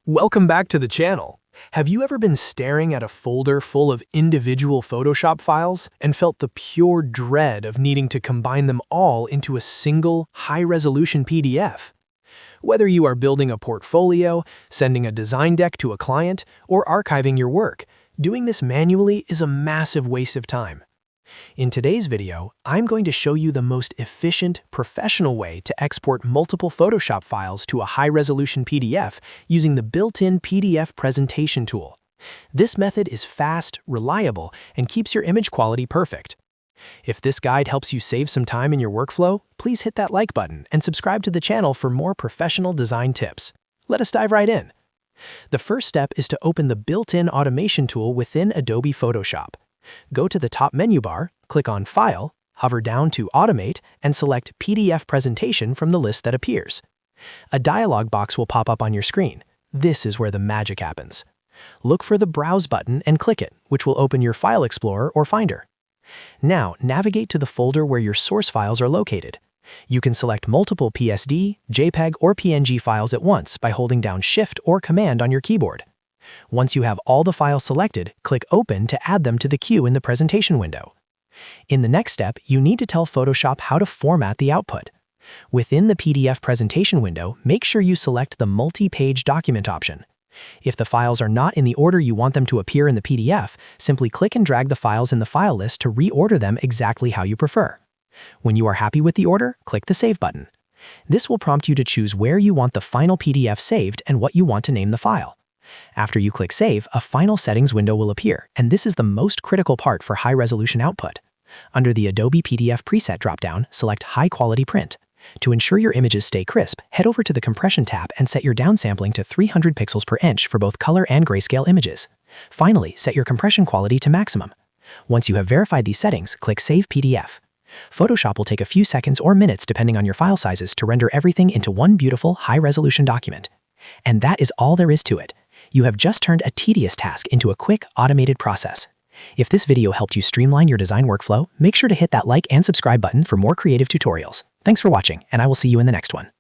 Welcome back to the channel. Have you ever been staring at a folder full of individual Photoshop files and felt the pure dread of needing to combine them all into a single, high-resolution PDF? Whether you are building a portfolio, sending a design deck to a client, or archiving your work, doing this manually is a massive waste of time. In today's video, I'm going to show you the most efficient, professional way to export multiple Photoshop files to a high-resolution PDF using the built-in PDF presentation tool. This method is fast, reliable, and keeps your image quality perfect. If this guide helps you save some time in your workflow, please hit that like button and subscribe to the channel for more professional design tips. Let us dive right in. The first step is to open the built-in automation tool within Adobe Photoshop. Go to the top menu bar, click on File, hover down to Automate, and select PDF Presentation from the list that appears. A dialog box will pop up on your screen. This is where the magic happens. Look for the Browse button and click it, which will open your File Explorer or Finder. Now, navigate to the folder where your source files are located. You can select multiple PSD, JPEG, or PNG files at once by holding down Shift or Command on your keyboard. Once you have all the files selected, click Open to add them to the queue in the presentation window. In the next step, you need to tell Photoshop how to format the output. Within the PDF presentation window, make sure you select the multi-page document option. If the files are not in the order you want them to appear in the PDF, simply click and drag the files in the file list to reorder them exactly how you prefer. When you are happy with the order, click the Save button. This will prompt you to choose where you want the final PDF saved and what you want to name the file. After you click Save, a final settings window will appear, and this is the most critical part for high-resolution output. Under the Adobe PDF preset dropdown, select High Quality Print. To ensure your images stay crisp, head over to the Compression tab and set your downsampling to 300 pixels per inch for both color and grayscale images. Finally, set your compression quality to maximum. Once you have verified these settings, click Save PDF. Photoshop will take a few seconds or minutes depending on your file sizes to render everything into one beautiful, high-resolution document. And that is all there is to it. You have just turned a tedious task into a quick, automated process. If this video helped you streamline your design workflow, make sure to hit that like and subscribe button for more creative tutorials. Thanks for watching, and I will see you in the next one.